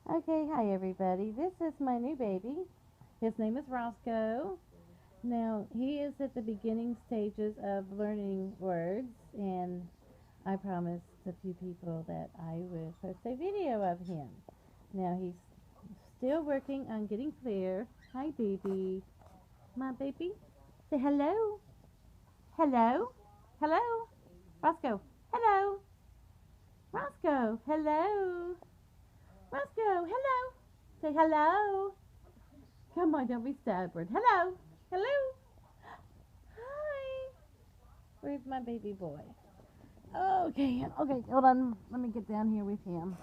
Okay, hi everybody. This is my new baby. His name is Roscoe. Now, he is at the beginning stages of learning words, and I promised a few people that I would post a video of him. Now, he's still working on getting clear. Hi, baby. My baby. Say hello. Hello. Hello. Roscoe. Hello. Roscoe. Hello. Roscoe. Hello. Say hello. Come on, don't be stubborn. Hello. Hello. Hi. Where's my baby boy? Okay, hold on. Let me get down here with him.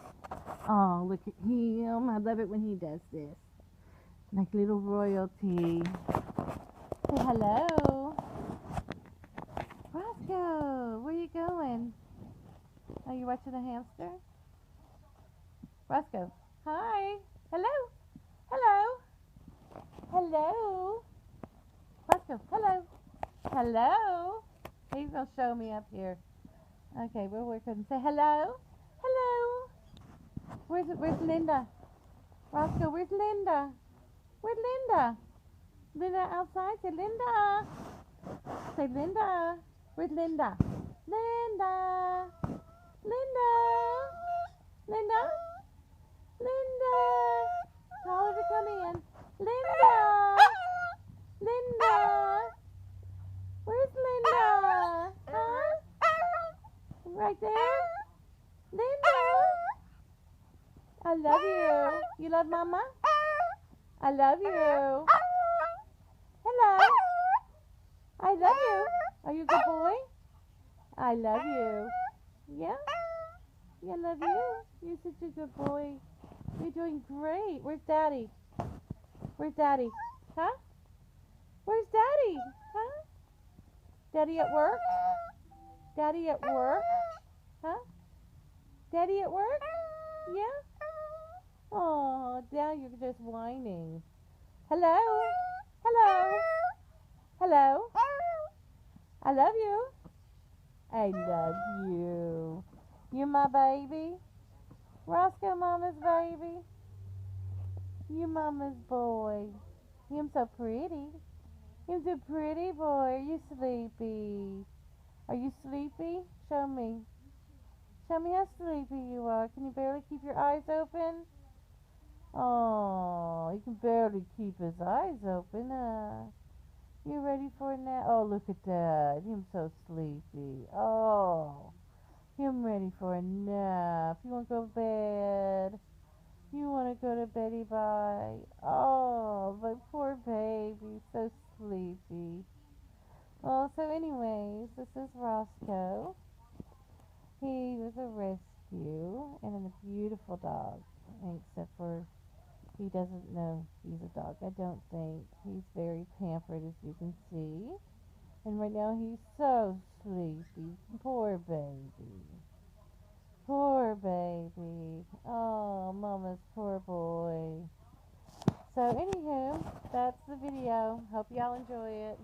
Oh, look at him. I love it when he does this. Like little royalty. Say hello. Roscoe, where you going? Are you watching the hamster? Roscoe, hi. Hello. Hello. Hello. Roscoe, hello. Hello. He's going to show me up here. Okay, we're working. Say hello. Hello. Where's Lynda? Roscoe, where's Lynda? Where's Lynda? Lynda outside? Say Lynda. Say Lynda. Where's Lynda? Lynda. Lynda. Lynda. Lynda. Call her to come in. Lynda. Lynda. Where's Lynda? Huh? Right there? Lynda. I love you. You love Mama? I love you. Hello. I love you. Are you a good boy? I love you. Yeah? Yeah, I love you. You're such a good boy. You're doing great. Where's Daddy? Where's Daddy? Huh? Where's Daddy? Huh? Daddy at work? Daddy at work? Huh? Daddy at work? Yeah? Oh, now you're just whining. Hello? Hello? Hello? I love you. I love you. You my baby? Roscoe, Mama's baby? You Mama's boy. You're so pretty. You're so pretty boy. Are you sleepy? Are you sleepy? Show me. Show me how sleepy you are. Can you barely keep your eyes open? Oh, he can barely keep his eyes open. You ready for a nap? Oh, look at that. I'm so sleepy. Oh, I'm ready for a nap. You want to go to bed? You want to go to beddy bye? Oh, my poor baby. So sleepy. Well, so anyways, this is Roscoe. He was a rescue and a beautiful dog, except for he doesn't know he's a dog. I don't think. He's very pampered, as you can see. And right now he's so sleepy. Poor baby. Poor baby. Oh, Mama's poor boy. So, anywho, that's the video. Hope y'all enjoy it.